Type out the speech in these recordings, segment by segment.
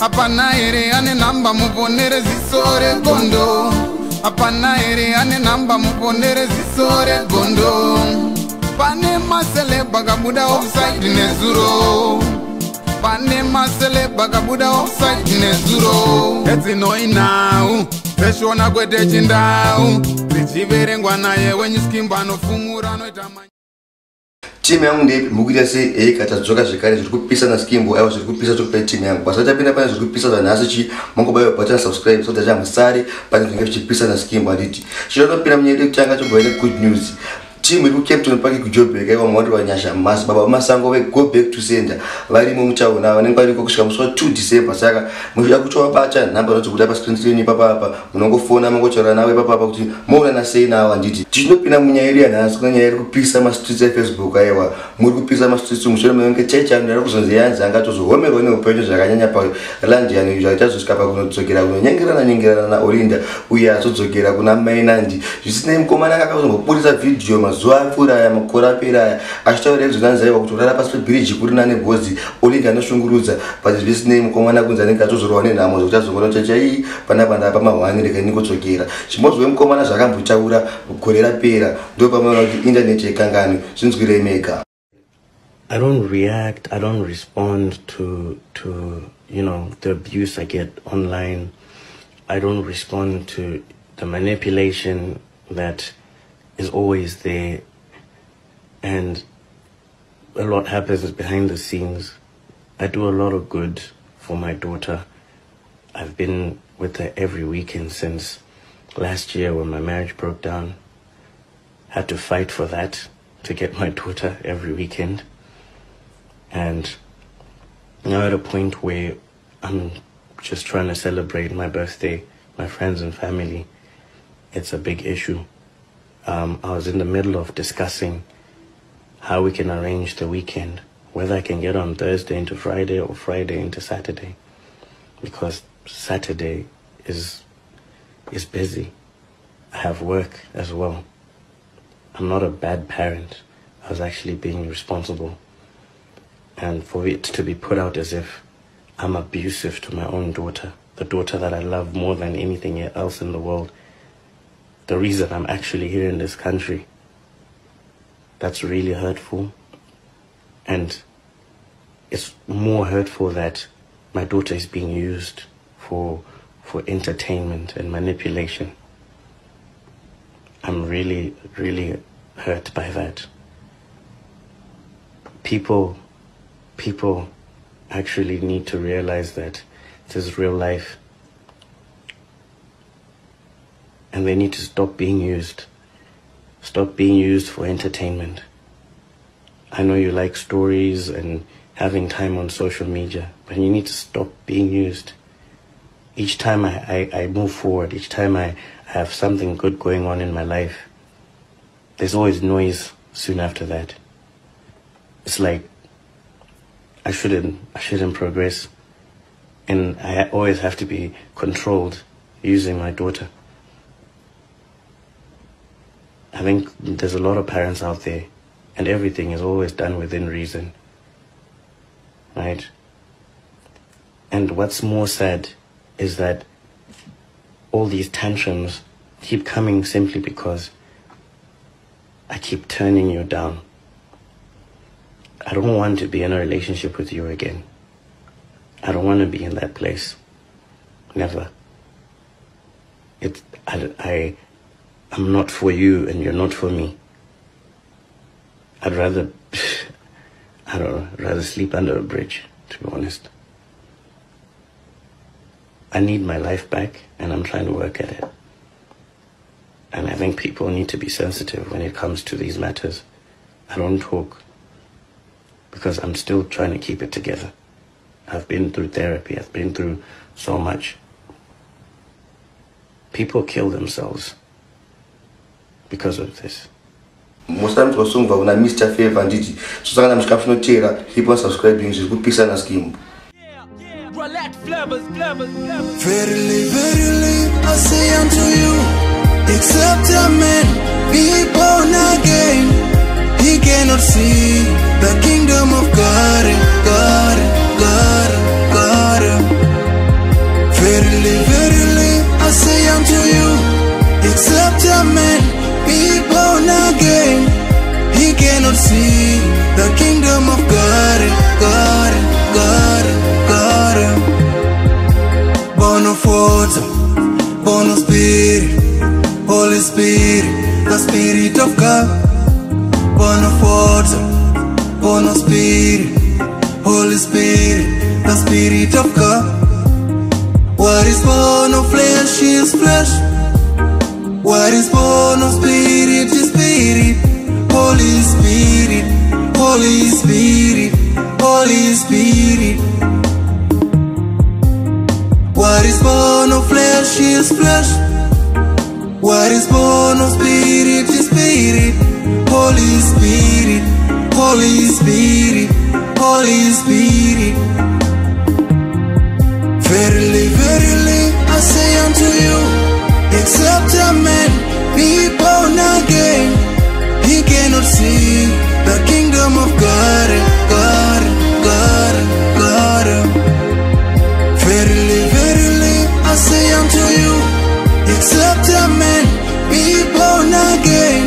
Apana ere ane namba muponere zisore gondo. Apana ere ane namba muponere zisore gondo. Pane masele bagabuda offside nezuro. Pane masele bagabuda offside nezuro. Eti noi now. Feshona kwete chindau. Zichiverengwa naye wenyu skimba nofumura noitama. Timu yangu ndiye mukuita se ekatadzoka zvekare zviri kupisa na skimbo aiwa zviri kupisa tokupa timu yangu basa tapinda pane zviri kupisa zvanhasi chi mangobayo button subscribe so that chamusari pane zvinenge zvichipisa na skimbo anditi chinotopinda munyaya yekutanga tobva good news. Team iri kuCapton Park kuJoburg aiwa mwari wanyasha masi baba vamasango ve go back to sender varimo mutauna vanenge variko kusvika musi wa2 December saka muchida kutovabata nhamba inozobuda pascreen screen ipapa munongofona mungotaura nawe ipapa kuti moonana sei nawo anditi tinopinda munyaya iri yanhasi kunyaya iri kupisa mastreets eFacebook aiwa muri kupisa mastreets mushure munenge chaichano ari kuzonzi yanzi angatozohomerwa neupenyu zvakanyanya paLondon zvachazosvika pakunodzokera kunonyengerana na Olinda uye azodzokera kuna Mainandi zvisinei mukomana akazongobudisa video mazuva apfuura makore apera achitaura zvinanzaiwa kuti urara pasi pebridge kuri nane bhozi Olinda anoshungurudza but zvisinei mukomana kunzi anenge atozorwa nenhamo zvokuti azongona chachai panapa pamahwani rega nikodzokera chimozwe mukomana zvakambotaura gore rapera ndo pamaona kuti internet yekangani zvinzwirei mega. I don't react, I don't respond to you know, the abuse I get online. I don't respond to the manipulation that is always there, and a lot happens behind the scenes. I do a lot of good for my daughter. I've been with her every weekend since last year when my marriage broke down. Had to fight for that, to get my daughter every weekend. And now at a point where I'm just trying to celebrate my birthday, my friends and family, it's a big issue. I was in the middle of discussing how we can arrange the weekend, whether I can get on Thursday into Friday or Friday into Saturday, because Saturday is busy. I have work as well. I'm not a bad parent. I was actually being responsible. And for it to be put out as if I'm abusive to my own daughter, the daughter that I love more than anything else in the world, the reason I'm actually here in this country, that's really hurtful. And it's more hurtful that my daughter is being used for entertainment and manipulation. I'm really, really hurt by that. People actually need to realize that this is real life. And they need to stop being used. Stop being used for entertainment. I know you like stories and having time on social media, but you need to stop being used. Each time I move forward, each time I have something good going on in my life, there's always noise soon after that. It's like I shouldn't progress, and I always have to be controlled using my daughter. I think there's a lot of parents out there, and everything is always done within reason, right? And what's more sad is that all these tantrums keep coming simply because I keep turning you down. I don't want to be in a relationship with you again. I don't want to be in that place. Never. I'm not for you and you're not for me. I'd rather, rather sleep under a bridge, to be honest. I need my life back, and I'm trying to work at it. And I think people need to be sensitive when it comes to these matters. I don't talk because I'm still trying to keep it together. I've been through therapy. I've been through so much. People kill themselves because of this. Most times was sung for Mr. Favor and Didi. So I'm caption Tira, keep on subscribing to good piece and scheme. Verily, I say unto you, except a man be born again, he cannot see the kingdom of God. born of spirit, Holy Spirit, the Spirit of God. Born of water, born of spirit, Holy Spirit, the Spirit of God. What is born of flesh is flesh. What is born of spirit is spirit. Holy Spirit, Holy Spirit, Holy Spirit. What is born of flesh is flesh. What is born of spirit is spirit. Holy Spirit, Holy Spirit, Holy Spirit. Verily, verily, I say unto you, except a man be born again, he cannot see the kingdom of God, God, God, God. Verily, verily, I say unto you, except a man be born again,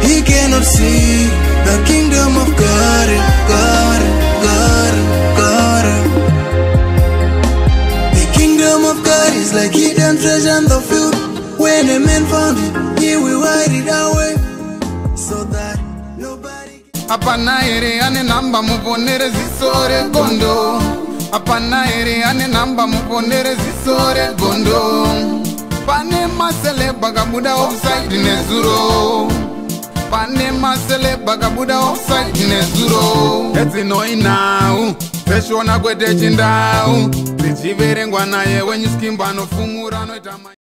he cannot see the kingdom of God, God, God, God. The kingdom of God is like hidden treasure in the field. When a man found it, he will hide it away, so that nobody can... Apana ere ane namba muponere zisore gondo. Apana ere ane namba muponere zisore gondo. Pane masele bagabuda offside nezuro. Pane masele bagabuda offside nezuro. Eti no inau, pesho na gwede chindau. Tichivere ngwana ye when you skimba no fumura no itama.